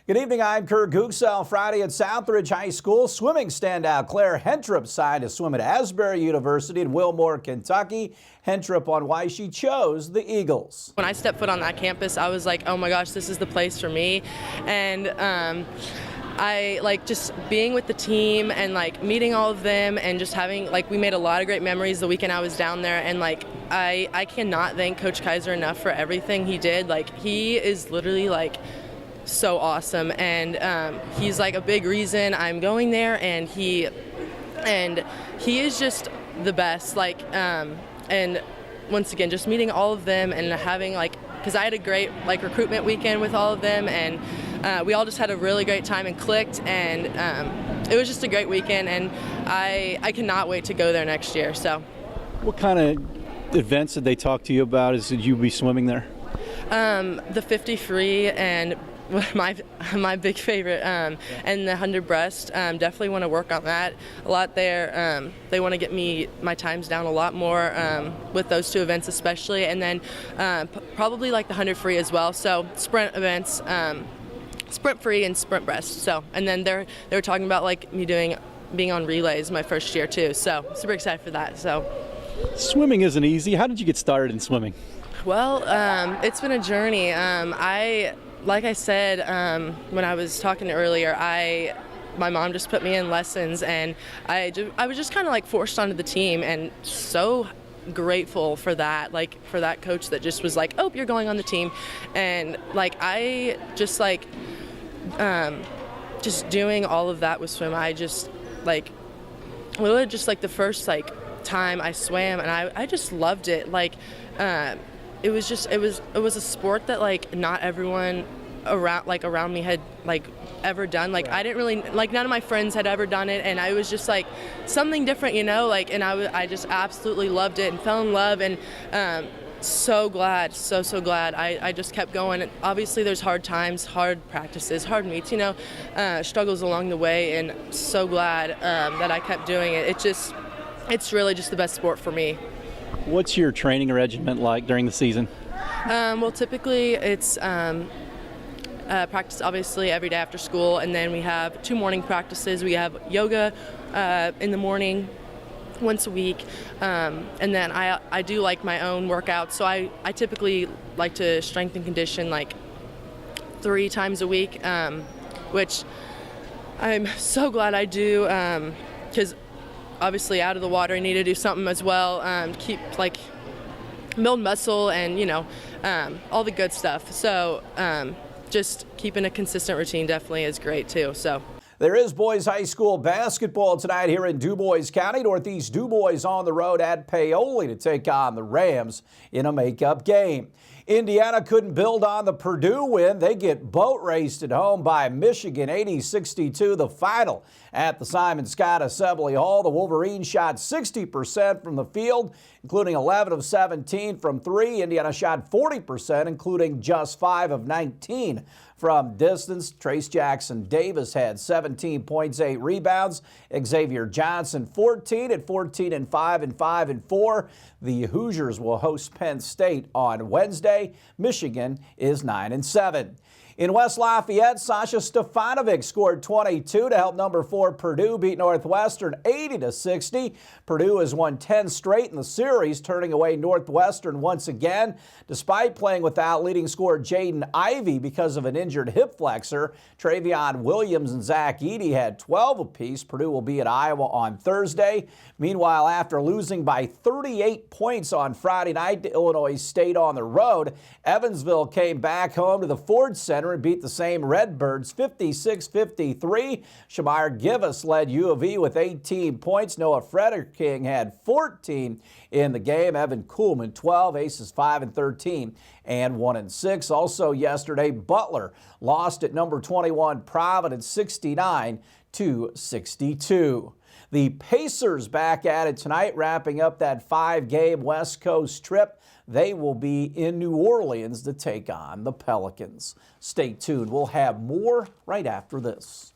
Good evening, I'm Kurt Gutgsell. Friday at Southridge High School, swimming standout Claire Hentrup signed to swim at Asbury University in Wilmore, Kentucky. Hentrup on why she chose the Eagles. When I stepped foot on that campus, I was like, oh my gosh, this is the place for me. And I like just being with the team and like meeting all of them and just having we made a lot of great memories the weekend I was down there. And I cannot thank Coach Kaiser enough for everything he did. He is literally so awesome, and he's a big reason I'm going there, and he is just the best. And once again, just meeting all of them and having because I had a great recruitment weekend with all of them, and we all just had a really great time and clicked, and it was just a great weekend, and I cannot wait to go there next year. So, what kind of events did they talk to you about as you be swimming there? The 50 free and my big favorite, and the 100 breast. Definitely want to work on that a lot there. They want to get my times down a lot more with those two events especially, and then probably the 100 free as well. So sprint events, sprint free and sprint breast. So, and then they were talking about me being on relays my first year too. So super excited for that. So swimming isn't easy. How did you get started in swimming? Well, it's been a journey. Like I said when I was talking earlier, my mom just put me in lessons, and I was just kind of forced onto the team, and so grateful for that, for that coach that just was oh, you're going on the team. And I just just doing all of that with swim, I just literally just the first time I swam, and I just loved it. It was a sport that not everyone around me had ever done. I didn't really none of my friends had ever done it, and I was just something different, and I just absolutely loved it and fell in love, and so glad, so glad I just kept going. And obviously there's hard times, hard practices, hard meets, struggles along the way, and so glad that I kept doing it. It's really just the best sport for me. What's your training regimen like during the season? Well, typically it's practice obviously every day after school, and then we have 2 morning practices. We have yoga in the morning once a week, and then I do my own workouts. So I typically like to strength and condition 3 times a week, which I'm so glad I do, because obviously out of the water I need to do something as well, keep build muscle and all the good stuff. So just keeping a consistent routine definitely is great too. So there is boys high school basketball tonight here in Dubois County. Northeast Dubois on the road at Paoli to take on the Rams in a makeup game. Indiana couldn't build on the Purdue win. They get boat raced at home by Michigan, 80-62, the final at the Simon Scott Assembly Hall. The Wolverines shot 60% from the field, including 11 of 17 from 3. Indiana shot 40%, including just 5 of 19 from distance. Trace Jackson Davis had 17 points, 8 rebounds. Xavier Johnson 14 at 14 and 5 and 5 and 4. The Hoosiers will host Penn State on Wednesday. Michigan is 9 and 7. In West Lafayette, Sasha Stefanovic scored 22 to help number 4 Purdue beat Northwestern 80-60. Purdue has won 10 straight in the series, turning away Northwestern once again. Despite playing without leading scorer Jaden Ivey because of an injured hip flexor, Travion Williams and Zach Edey had 12 apiece. Purdue will be at Iowa on Thursday. Meanwhile, after losing by 38 points on Friday night to Illinois State on the road, Evansville came back home to the Ford Center and beat the same Redbirds 56-53. Shamar Givas led U of E with 18 points. Noah Frederking had 14 in the game. Evan Kuhlman 12, aces 5 and 13 and 1 and 6. Also yesterday, Butler lost at number 21 Providence 69-62. The Pacers back at it tonight, wrapping up that 5-game West Coast trip. They will be in New Orleans to take on the Pelicans. Stay tuned. We'll have more right after this.